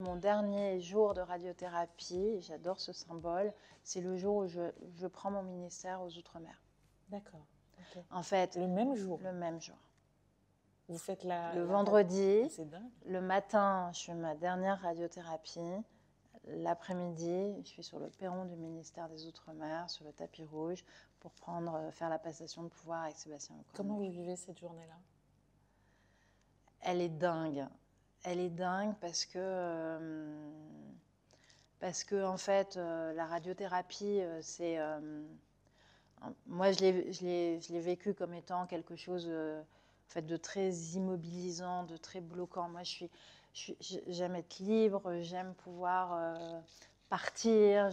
Mon dernier jour de radiothérapie, j'adore ce symbole, c'est le jour où je prends mon ministère aux Outre-mer. D'accord. Okay. En fait, le même jour. Le même jour. Vous faites le vendredi, c'est dingue. Le matin, je fais ma dernière radiothérapie. L'après-midi, je suis sur le perron du ministère des Outre-mer, sur le tapis rouge, pour faire la passation de pouvoir avec Sébastien Lecornu. Comment vous vivez cette journée-là? Elle est dingue. Elle est dingue parce que en fait, la radiothérapie, c'est... moi, je l'ai vécu comme étant quelque chose en fait, de très immobilisant, de très bloquant. Moi, j'aime être libre, j'aime pouvoir partir,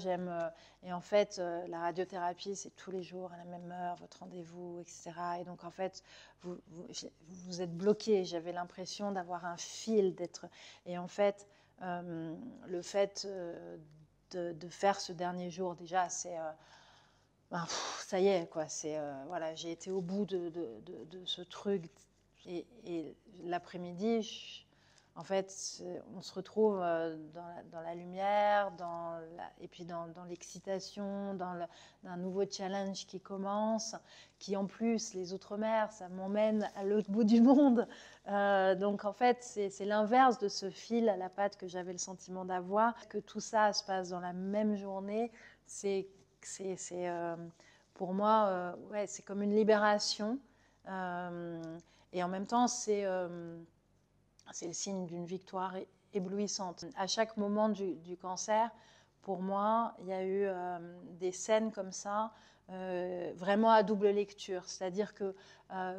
et en fait, la radiothérapie, c'est tous les jours à la même heure, votre rendez-vous, etc. Et donc, en fait, vous êtes bloqué. J'avais l'impression d'avoir un fil, Et en fait, le fait de faire ce dernier jour, déjà, c'est... ça y est, quoi. Voilà, j'ai été au bout de ce truc. Et l'après-midi, en fait, on se retrouve dans la lumière, et puis dans l'excitation, d'un nouveau challenge qui commence, qui en plus, les Outre-mer, ça m'emmène à l'autre bout du monde. Donc en fait, c'est l'inverse de ce fil à la patte que j'avais le sentiment d'avoir. Que tout ça se passe dans la même journée, c'est pour moi, ouais, c'est comme une libération. Et en même temps, c'est le signe d'une victoire éblouissante. À chaque moment du cancer, pour moi, il y a eu des scènes comme ça, vraiment à double lecture. C'est-à-dire que,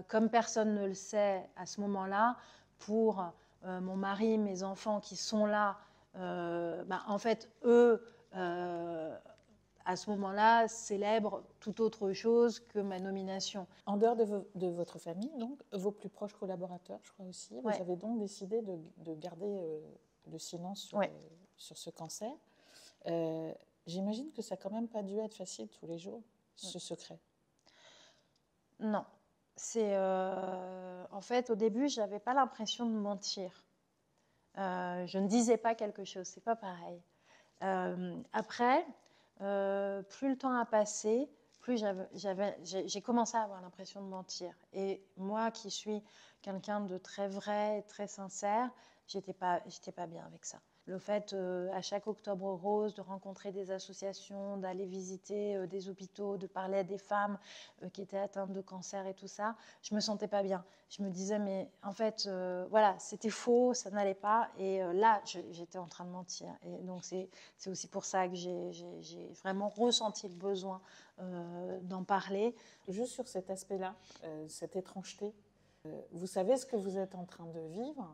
comme personne ne le sait à ce moment-là, pour mon mari, mes enfants qui sont là, en fait, eux... à ce moment-là, célèbre tout autre chose que ma nomination. En dehors de votre famille, donc, vos plus proches collaborateurs, je crois aussi, vous avez donc décidé de garder le silence sur ce cancer. J'imagine que ça n'a quand même pas dû être facile tous les jours, ce secret. Non. En fait, au début, je n'avais pas l'impression de mentir. Je ne disais pas quelque chose, c'est pas pareil. Après... plus le temps a passé, plus j'ai commencé à avoir l'impression de mentir. Et moi, qui suis quelqu'un de très vrai, très sincère, j'étais pas bien avec ça. Le fait, à chaque Octobre Rose, de rencontrer des associations, d'aller visiter des hôpitaux, de parler à des femmes qui étaient atteintes de cancer et tout ça, je me sentais pas bien. Je me disais, mais en fait, voilà, c'était faux, ça n'allait pas. Et là, j'étais en train de mentir. Et donc, c'est aussi pour ça que j'ai vraiment ressenti le besoin d'en parler. Juste sur cet aspect-là, cette étrangeté, vous savez ce que vous êtes en train de vivre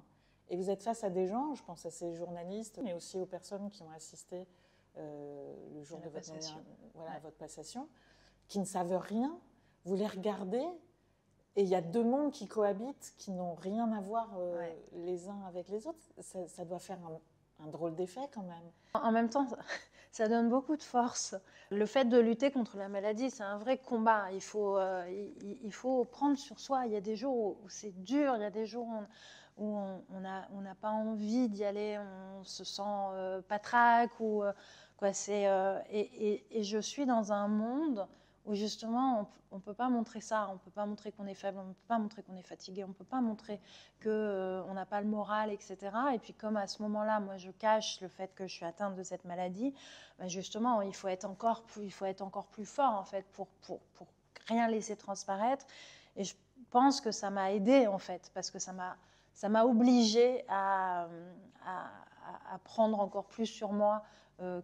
et vous êtes face à des gens, je pense à ces journalistes, mais aussi aux personnes qui ont assisté le jour de votre passation, qui ne savent rien. Vous les regardez et il y a deux mondes qui cohabitent, qui n'ont rien à voir les uns avec les autres. Ça doit faire un drôle d'effet quand même. En même temps, ça donne beaucoup de force. Le fait de lutter contre la maladie, c'est un vrai combat. Il faut prendre sur soi. Il y a des jours où c'est dur, il y a des jours où on n'a pas envie d'y aller, on se sent patraque. Et je suis dans un monde où justement on ne peut pas montrer ça, on ne peut pas montrer qu'on est faible, on ne peut pas montrer qu'on est fatigué, on ne peut pas montrer qu'on n'a pas le moral, etc. Et puis comme à ce moment-là, moi je cache le fait que je suis atteinte de cette maladie, ben justement il faut être encore plus fort en fait pour rien laisser transparaître. Et je pense que ça m'a aidée en fait, parce que ça m'a obligée à prendre encore plus sur moi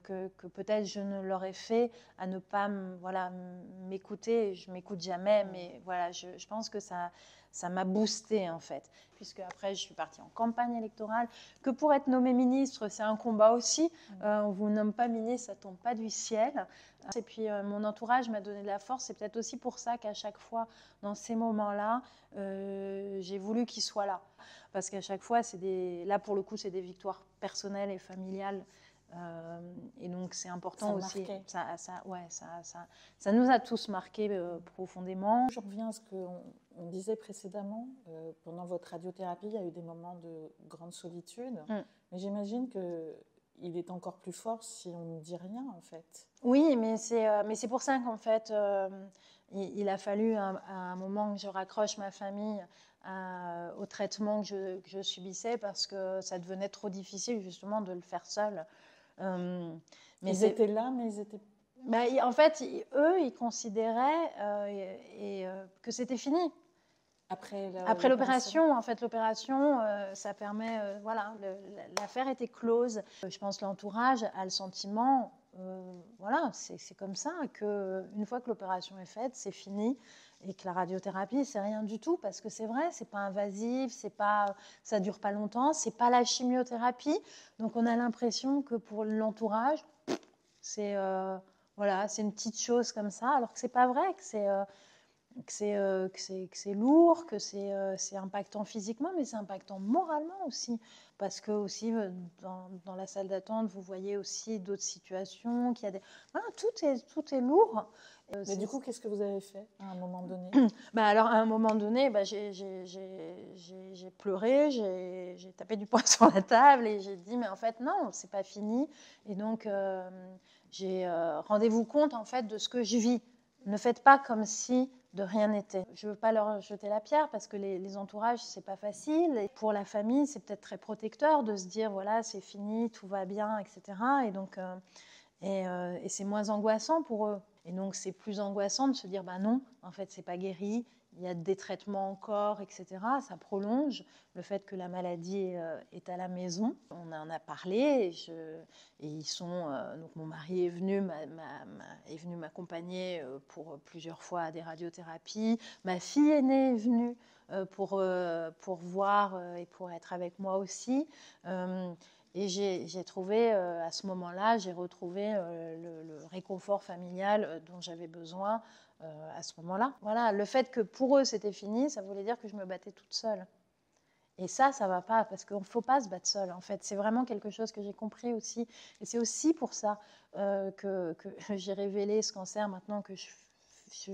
que peut-être je ne l'aurais fait, à ne pas m'écouter. Je ne m'écoute jamais, mais voilà, je pense que ça m'a boostée en fait. Puisque après, je suis partie en campagne électorale, que pour être nommée ministre, c'est un combat aussi. On ne vous nomme pas ministre, ça ne tombe pas du ciel. Et puis mon entourage m'a donné de la force. C'est peut-être aussi pour ça qu'à chaque fois, dans ces moments-là, j'ai voulu qu'il soit là. Parce qu'à chaque fois, là pour le coup, c'est des victoires personnelles et familiales Et donc c'est important Ça aussi. marquait. Ça nous a tous marqués profondément. Je reviens à ce qu'on disait précédemment. Pendant votre radiothérapie, il y a eu des moments de grande solitude. Mais j'imagine qu'il est encore plus fort si on ne dit rien, en fait. Oui, mais c'est pour ça qu'en fait, il a fallu à un moment que je raccroche ma famille au traitement que je subissais parce que ça devenait trop difficile justement de le faire seul. Ils étaient là, mais ils étaient... En fait, eux, ils considéraient que c'était fini. Après l'opération, en fait, l'opération, ça permet, voilà, l'affaire était close. Je pense que l'entourage a le sentiment, voilà, c'est comme ça, qu'une fois que l'opération est faite, c'est fini, et que la radiothérapie, c'est rien du tout, parce que c'est vrai, c'est pas invasif, ça dure pas longtemps, c'est pas la chimiothérapie, donc on a l'impression que pour l'entourage, c'est voilà, c'est une petite chose comme ça, alors que c'est pas vrai, que c'est lourd, que c'est impactant physiquement, mais c'est impactant moralement aussi. Parce que aussi, dans la salle d'attente, vous voyez aussi d'autres situations. Voilà, tout est lourd. Mais du coup, qu'est-ce que vous avez fait à un moment donné? Alors, à un moment donné, j'ai pleuré, j'ai tapé du poing sur la table et j'ai dit, mais en fait, non, c'est pas fini. Et donc, rendez-vous compte en fait de ce que je vis. Ne faites pas comme si de rien n'était. Je ne veux pas leur jeter la pierre parce que les entourages, c'est pas facile. Et pour la famille, c'est peut-être très protecteur de se dire, voilà, c'est fini, tout va bien, etc. Et donc, et c'est moins angoissant pour eux. Et donc, c'est plus angoissant de se dire, non, en fait, c'est pas guéri, il y a des traitements encore, etc. Ça prolonge le fait que la maladie est à la maison. On en a parlé et ils sont. Donc, mon mari est venu m'accompagner pour plusieurs fois à des radiothérapies. Ma fille aînée est venue pour voir et pour être avec moi aussi. Et j'ai trouvé, à ce moment-là, j'ai retrouvé le réconfort familial dont j'avais besoin à ce moment-là. Voilà, le fait que pour eux c'était fini, ça voulait dire que je me battais toute seule. Et ça va pas, parce qu'il ne faut pas se battre seule, en fait. C'est vraiment quelque chose que j'ai compris aussi. Et c'est aussi pour ça que j'ai révélé ce cancer maintenant que je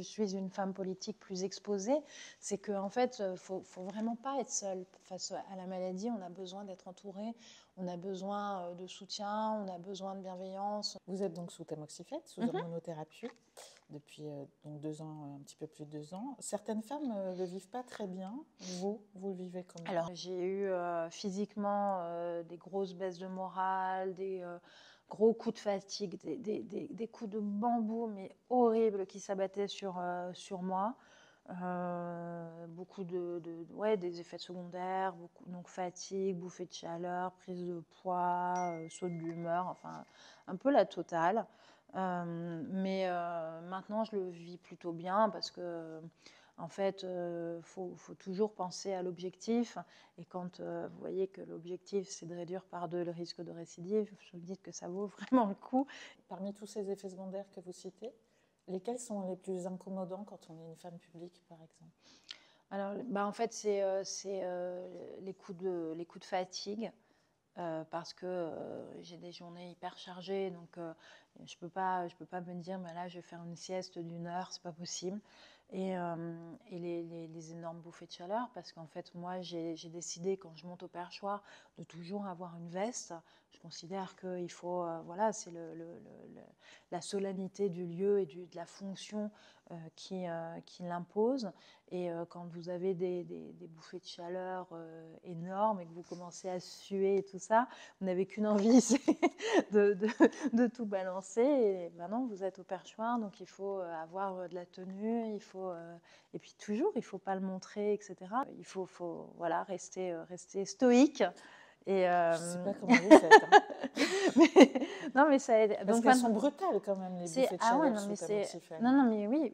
suis une femme politique plus exposée. C'est qu'en fait, il ne faut vraiment pas être seule face à la maladie. On a besoin d'être entouré, on a besoin de soutien, on a besoin de bienveillance. Vous êtes donc sous tamoxifène, sous hormonothérapie, depuis donc 2 ans, un petit peu plus de 2 ans. Certaines femmes ne le vivent pas très bien. Vous le vivez comment? Alors, j'ai eu physiquement des grosses baisses de morale, des gros coups de fatigue, des coups de bambou, mais horribles, qui s'abattaient sur moi. Beaucoup des effets secondaires, donc fatigue, bouffée de chaleur, prise de poids, saut d'humeur, enfin un peu la totale. Mais maintenant, je le vis plutôt bien parce que en fait, faut toujours penser à l'objectif. Et quand vous voyez que l'objectif, c'est de réduire par 2 le risque de récidive, je vous dis que ça vaut vraiment le coup. Parmi tous ces effets secondaires que vous citez, lesquels sont les plus incommodants quand on est une femme publique, par exemple? Alors, en fait, c'est les coups de fatigue. Parce que j'ai des journées hyper chargées, donc je peux pas me dire, là, je vais faire une sieste d'1 heure, c'est pas possible. Et les énormes bouffées de chaleur, parce qu'en fait, moi, j'ai décidé, quand je monte au perchoir, de toujours avoir une veste. Je considère qu'il faut, voilà, c'est la solennité du lieu et de la fonction qui l'impose. Et quand vous avez des bouffées de chaleur énormes et que vous commencez à suer et tout ça, vous n'avez qu'une envie, c'est de tout balancer. Et maintenant, vous êtes au perchoir, donc il faut avoir de la tenue, et puis toujours, il ne faut pas le montrer, etc. Il faut voilà, rester stoïque. Et je ne sais pas comment vous faites. Non, mais ça aide. Parce qu'elles sont brutales quand même, les bouffées de chaleur sous tamoxifène. Non, mais oui.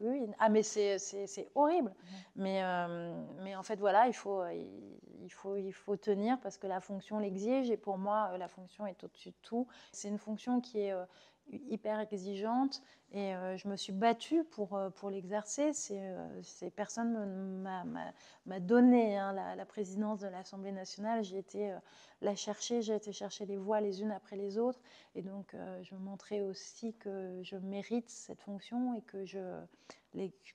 Mais c'est horrible. Mais en fait, voilà, il faut tenir parce que la fonction l'exige. Et pour moi, la fonction est au-dessus de tout. C'est une fonction qui est hyper exigeante et je me suis battue pour l'exercer. Personne m'a donné hein, la présidence de l'Assemblée nationale. J'ai été j'ai été chercher les voix les unes après les autres. Et donc, je montrais aussi que je mérite cette fonction et que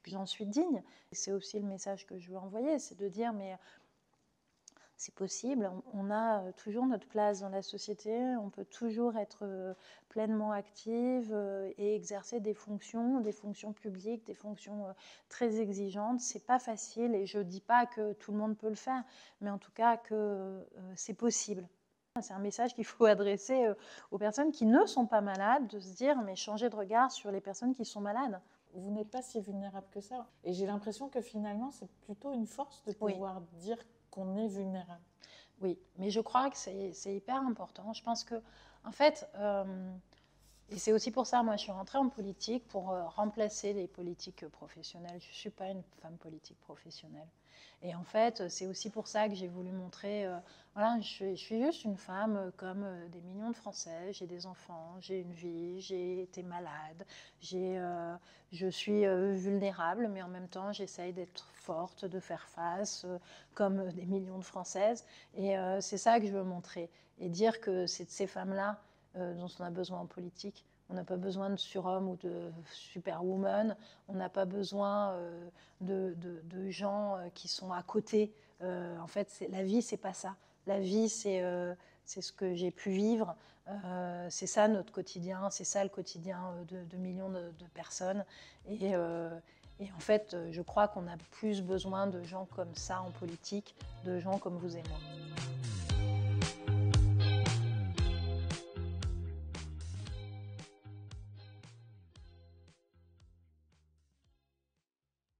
j'en suis digne. C'est aussi le message que je veux envoyer, c'est de dire, mais c'est possible, on a toujours notre place dans la société, on peut toujours être pleinement active et exercer des fonctions publiques, des fonctions très exigeantes. C'est pas facile et je dis pas que tout le monde peut le faire, mais en tout cas que c'est possible. C'est un message qu'il faut adresser aux personnes qui ne sont pas malades, de se dire mais changer de regard sur les personnes qui sont malades. Vous n'êtes pas si vulnérable que ça. Et j'ai l'impression que finalement, c'est plutôt une force de pouvoir dire qu'on est vulnérable. Oui, mais je crois que c'est hyper important. Je pense que, en fait, et c'est aussi pour ça, moi, je suis rentrée en politique pour remplacer les politiques professionnelles. Je ne suis pas une femme politique professionnelle. Et en fait, c'est aussi pour ça que j'ai voulu montrer, voilà, je suis juste une femme comme des millions de Français. J'ai des enfants, j'ai une vie, j'ai été malade, je suis vulnérable, mais en même temps, j'essaye d'être forte, de faire face, comme des millions de Françaises. Et c'est ça que je veux montrer. Et dire que c'est de ces femmes-là dont on a besoin en politique. On n'a pas besoin de surhomme ou de superwoman. On n'a pas besoin de gens qui sont à côté. En fait, la vie, c'est pas ça. La vie, c'est ce que j'ai pu vivre. C'est ça notre quotidien. C'est ça le quotidien de millions de personnes. Et en fait, je crois qu'on a plus besoin de gens comme ça en politique, de gens comme vous et moi.